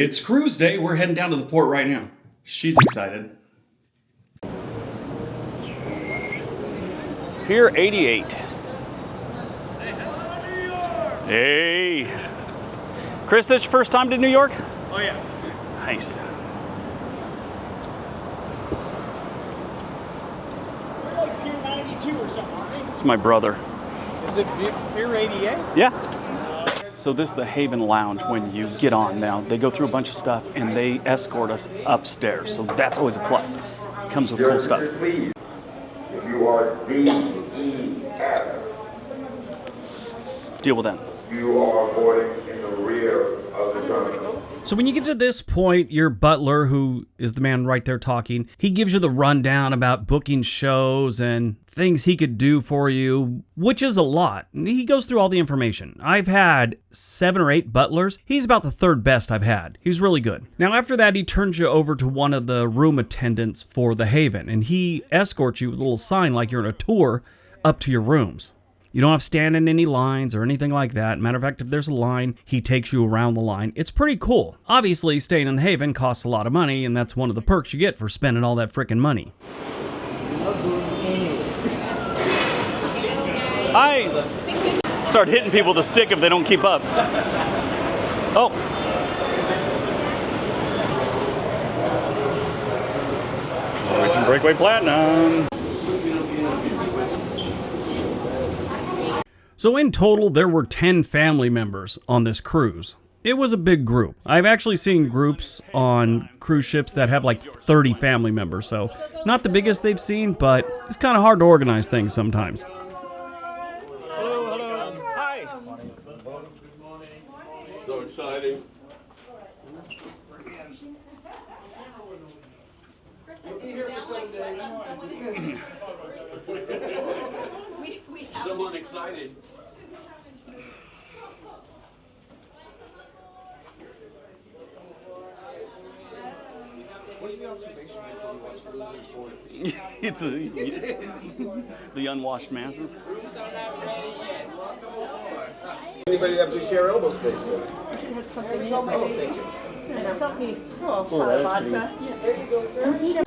It's cruise day. We're heading down to the port right now. She's excited. Pier 88. Hey. Chris, this your first time to New York? Oh yeah. Nice. We're like Pier 92 or something, aren't we? It's my brother. Is it Pier 88? Yeah. So this is the Haven Lounge when you get on. Now, they go through a bunch of stuff and they escort us upstairs. So that's always a plus. It comes with cool stuff. Please, if you are DEF, Deal with that. you are boarding in the rear of the terminal. So when you get to this point, your butler, who is the man right there talking, he gives you the rundown about booking shows and things he could do for you, which is a lot. And he goes through all the information. I've had 7 or 8 butlers. He's about the 3rd best I've had. He's really good. Now after that, he turns you over to one of the room attendants for the Haven, and he escorts you with a little sign like you're on a tour up to your rooms. You don't have to stand in any lines or anything like that. Matter of fact, if there's a line, he takes you around the line. It's pretty cool. Obviously, staying in the Haven costs a lot of money, and that's one of the perks you get for spending all that frickin' money. I start hitting people with a stick if they don't keep up. Oh. Norwegian Breakaway Platinum. So in total, there were 10 family members on this cruise. It was a big group. I've actually seen groups on cruise ships that have like 30 family members, so not the biggest they've seen, but it's kind of hard to organize things sometimes. Hello, hello. Hi. So exciting. Someone excited. What's the observation when you watch the lizards board? It's the unwashed masses. Anybody have to share elbow space? You had something in Oh, thank you. it. Help me. Oh, vodka. There you go, sir.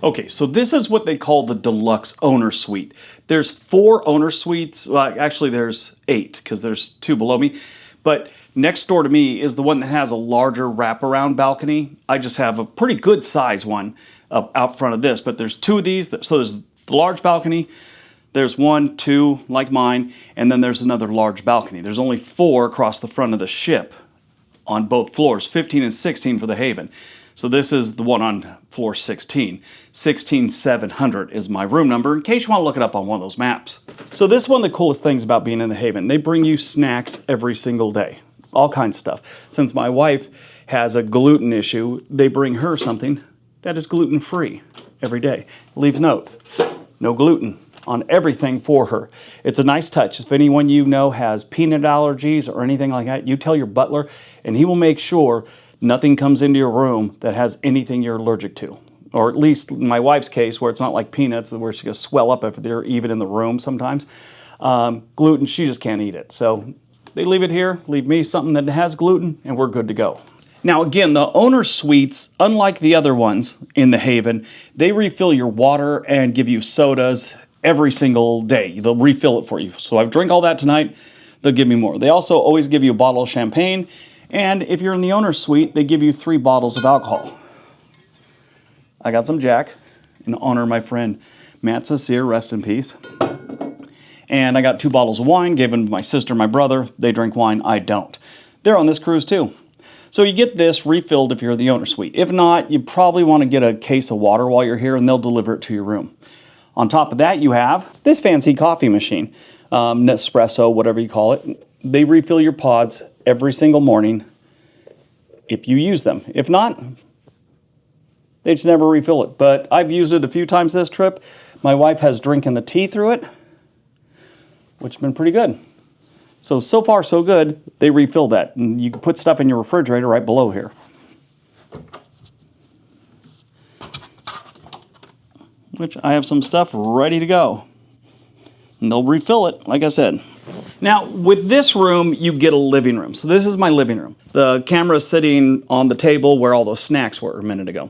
Okay, so this is what they call the Deluxe owner suite. There's 4 owner suites. Well, actually, there's 8 because there's 2 below me. But next door to me is the one that has a larger wraparound balcony. I just have a pretty good size one out front of this, but there's 2 of these. So there's the large balcony. There's 1, 2 like mine, and then there's another large balcony. There's only 4 across the front of the ship on both floors, 15 and 16 for the Haven. So this is the one on floor 16. 16700 is my room number in case you want to look it up on one of those maps. So this is one of the coolest things about being in the Haven. They bring you snacks every single day. All kinds of stuff. Since my wife has a gluten issue, they bring her something that is gluten-free every day. Leaves note, no gluten on everything for her. It's a nice touch. If anyone you know has peanut allergies or anything like that, you tell your butler and he will make sure nothing comes into your room that has anything you're allergic to. or at least in my wife's case, where it's not like peanuts, where she's going to swell up if they're even in the room sometimes. Gluten, she just can't eat it. So they leave it here, leave me something that has gluten, and we're good to go. Now again, the owner suites, unlike the other ones in the Haven, they refill your water and give you sodas every single day. They'll refill it for you. So I drink all that tonight, they'll give me more. They also always give you a bottle of champagne, and if you're in the owner suite, they give you 3 bottles of alcohol. I got some Jack in honor of my friend Matt Cecere, rest in peace. And I got 2 bottles of wine, gave them to my sister and my brother. They drink wine, I don't. They're on this cruise too. So you get this refilled if you're the owner suite. If not, you probably want to get a case of water while you're here and they'll deliver it to your room. On top of that, you have this fancy coffee machine, Nespresso, whatever you call it. They refill your pods every single morning if you use them. If not, they just never refill it. But I've used it a few times this trip. My wife has drinking the tea through it, which has been pretty good. So far so good, they refill that. And you can put stuff in your refrigerator right below here. Which I have some stuff ready to go. And they'll refill it, like I said. Now, with this room, you get a living room. So this is my living room. The camera's sitting on the table where all those snacks were a minute ago.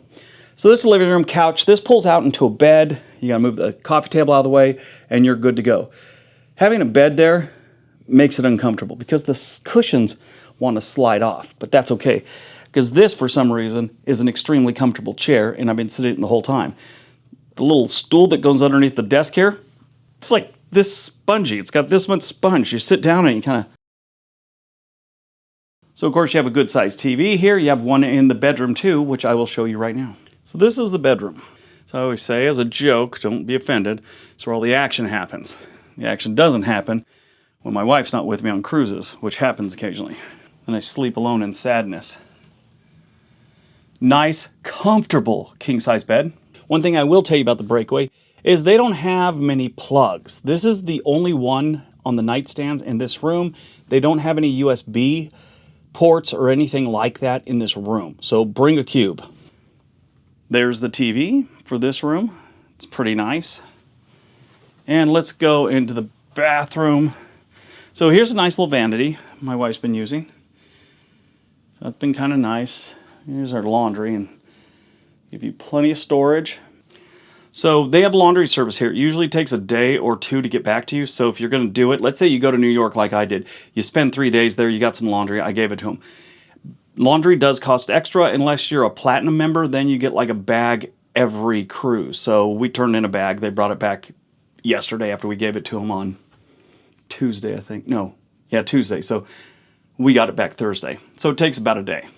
So this is a living room couch. This pulls out into a bed. You gotta move the coffee table out of the way, and you're good to go. Having a bed there makes it uncomfortable because the cushions want to slide off, but that's okay. Because this, for some reason, is an extremely comfortable chair, and I've been sitting the whole time. The little stool that goes underneath the desk here, it's like this spongy. It's got this much sponge. You sit down and you kind of... So, of course, you have a good-sized TV here. You have one in the bedroom, too, which I will show you right now. So this is the bedroom. So I always say, as a joke, don't be offended, it's where all the action happens. The action doesn't happen when my wife's not with me on cruises, which happens occasionally. Then I sleep alone in sadness. Nice, comfortable king-size bed. One thing I will tell you about the Breakaway is they don't have many plugs. This is the only one on the nightstands in this room. They don't have any USB ports or anything like that in this room. So bring a cube. There's the TV for this room. It's pretty nice. And let's go into the bathroom. So here's a nice little vanity my wife's been using. So that's been kind of nice. Here's our laundry and give you plenty of storage. So they have laundry service here. It usually takes a day or 2 to get back to you. So if you're going to do it, let's say you go to New York like I did. You spend 3 days there, you got some laundry. I gave it to them. Laundry does cost extra unless you're a platinum member. Then you get like a bag every cruise. So we turned in a bag. They brought it back yesterday after we gave it to them on Tuesday, I think. No, yeah, Tuesday. So we got it back Thursday. So it takes about a day.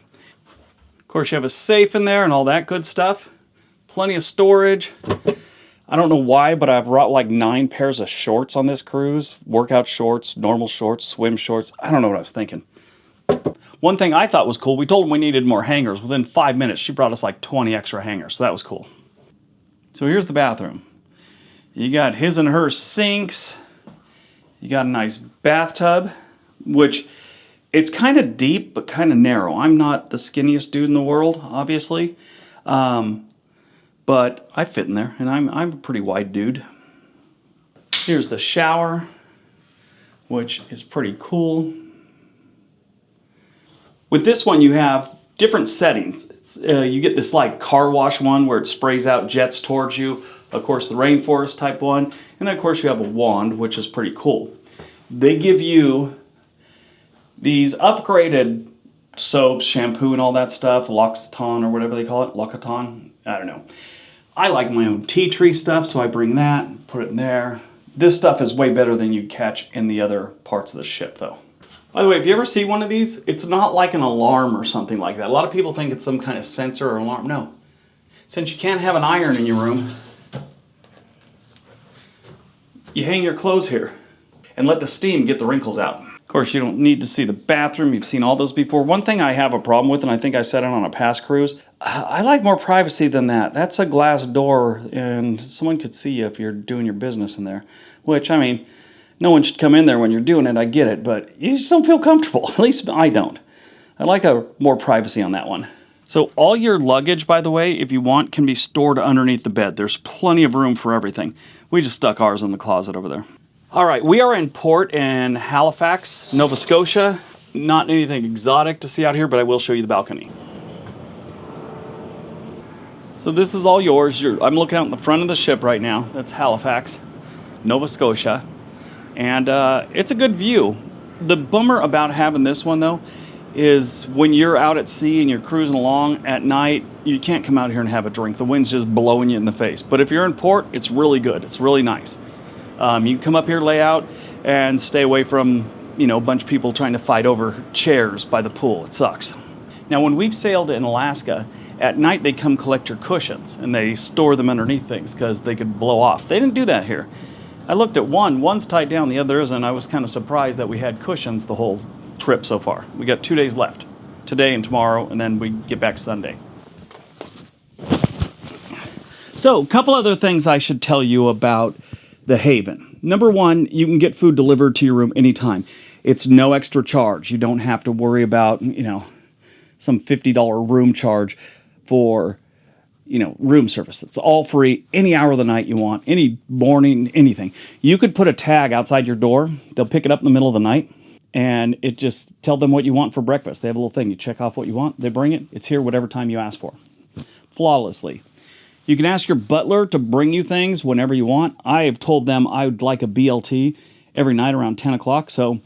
Of course, you have a safe in there and all that good stuff. Plenty of storage. I don't know why, but I brought like 9 pairs of shorts on this cruise. Workout shorts, normal shorts, swim shorts. I don't know what I was thinking. One thing I thought was cool, we told them we needed more hangers. Within 5 minutes, she brought us like 20 extra hangers, so that was cool. So here's the bathroom. You got his and her sinks. You got a nice bathtub, which it's kind of deep, but kind of narrow. I'm not the skinniest dude in the world, obviously. But I fit in there, and I'm a pretty wide dude. Here's the shower, which is pretty cool. With this one, you have different settings. You get this like car wash one where it sprays out jets towards you. Of course, the rainforest type one. And of course, you have a wand, which is pretty cool. They give you these upgraded soaps, shampoo, and all that stuff. L'Occitane or whatever they call it. L'Occitane? I don't know. I like my own tea tree stuff, so I bring that, put it in there. This stuff is way better than you'd catch in the other parts of the ship, though. By the way, if you ever see one of these, it's not like an alarm or something like that. A lot of people think it's some kind of sensor or alarm. No. Since you can't have an iron in your room, you hang your clothes here and let the steam get the wrinkles out. Of course, you don't need to see the bathroom. You've seen all those before. One thing I have a problem with, and I think I said it on a past cruise, I like more privacy than that. That's a glass door, and someone could see you if you're doing your business in there. Which, I mean, no one should come in there when you're doing it, I get it, but you just don't feel comfortable. At least I don't. I like more privacy on that one. So all your luggage, by the way, if you want, can be stored underneath the bed. There's plenty of room for everything. We just stuck ours in the closet over there. All right, we are in port in Halifax, Nova Scotia. Not anything exotic to see out here, but I will show you the balcony. So this is all yours. I'm looking out in the front of the ship right now. That's Halifax, Nova Scotia. And it's a good view. The bummer about having this one, though, is when you're out at sea and you're cruising along at night, you can't come out here and have a drink. The wind's just blowing you in the face. But if you're in port, it's really good. It's really nice. You can come up here, lay out, and stay away from, a bunch of people trying to fight over chairs by the pool. It sucks. Now, when we've sailed in Alaska, at night they come collect your cushions, and they store them underneath things because they could blow off. They didn't do that here. I looked at one's tied down, the other isn't. I was kind of surprised that we had cushions the whole trip so far. We got 2 days left, today and tomorrow, and then we get back Sunday. So, a couple other things I should tell you about the Haven. Number one, you can get food delivered to your room anytime. It's no extra charge. You don't have to worry about, some $50 room charge for room service. It's all free any hour of the night you want, any morning, anything. You could put a tag outside your door. They'll pick it up in the middle of the night, and it just tell them what you want for breakfast. They have a little thing. You check off what you want. They bring it. It's here whatever time you ask for. Flawlessly. You can ask your butler to bring you things whenever you want. I have told them I would like a BLT every night around 10 o'clock. So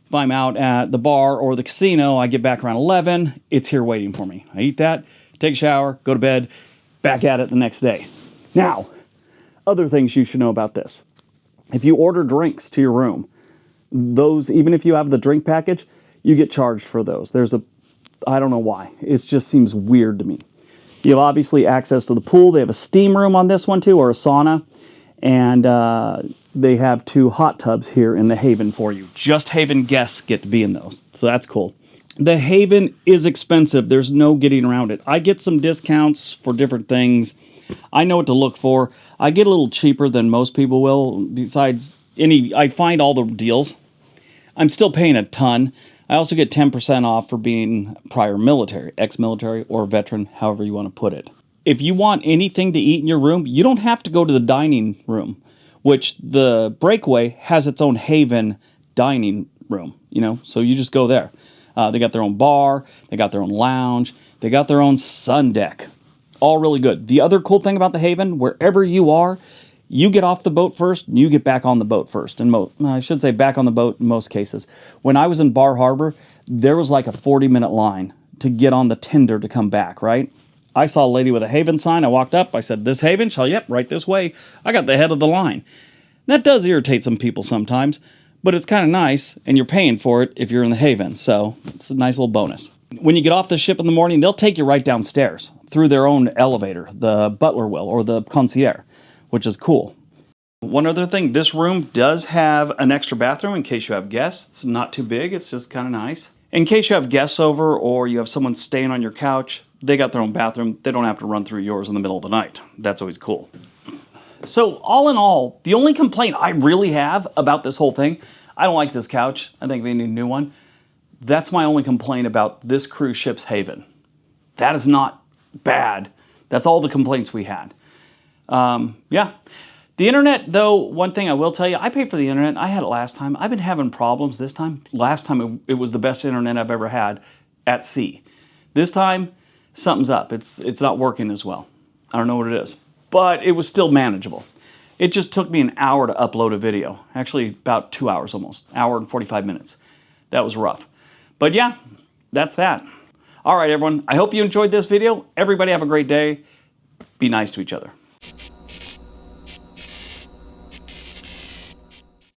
if I'm out at the bar or the casino, I get back around 11. It's here waiting for me. I eat that, take a shower, go to bed, back at it the next day. Now, other things you should know about this. If you order drinks to your room, those, even if you have the drink package, you get charged for those. I don't know why. It just seems weird to me. You have obviously access to the pool. They have a steam room on this one too, or a sauna. And they have 2 hot tubs here in the Haven for you. Just Haven guests get to be in those. So that's cool. The Haven is expensive. There's no getting around it. I get some discounts for different things. I know what to look for. I get a little cheaper than most people will. Besides, I find all the deals. I'm still paying a ton. I also get 10% off for being prior military, ex-military, or veteran, however you want to put it. If you want anything to eat in your room, you don't have to go to the dining room, which the Breakaway has its own Haven dining room, so you just go there. They got their own bar, they got their own lounge, they got their own sun deck. All really good. The other cool thing about the Haven, wherever you are, you get off the boat first, and you get back on the boat first. I should say back on the boat in most cases. When I was in Bar Harbor, there was like a 40-minute line to get on the tender to come back, right? I saw a lady with a Haven sign. I walked up. I said, "This Haven?" Yep, right this way. I got the head of the line. That does irritate some people sometimes, but it's kind of nice, and you're paying for it if you're in the Haven, so it's a nice little bonus. When you get off the ship in the morning, they'll take you right downstairs through their own elevator, the butler will, or the concierge, which is cool. One other thing, this room does have an extra bathroom in case you have guests. It's not too big, it's just kind of nice. In case you have guests over or you have someone staying on your couch, they got their own bathroom. They don't have to run through yours in the middle of the night. That's always cool. So all in all, the only complaint I really have about this whole thing, I don't like this couch. I think they need a new one. That's my only complaint about this cruise ship's Haven. That is not bad. That's all the complaints we had. Yeah. The internet, though, one thing I will tell you, I paid for the internet. I had it last time. I've been having problems this time. Last time it was the best internet I've ever had at sea. This time, something's up. It's not working as well. I don't know what it is. But it was still manageable. It just took me an hour to upload a video. Actually, about 2 hours almost. Hour and 45 minutes. That was rough. But yeah, that's that. All right, everyone. I hope you enjoyed this video. Everybody have a great day. Be nice to each other.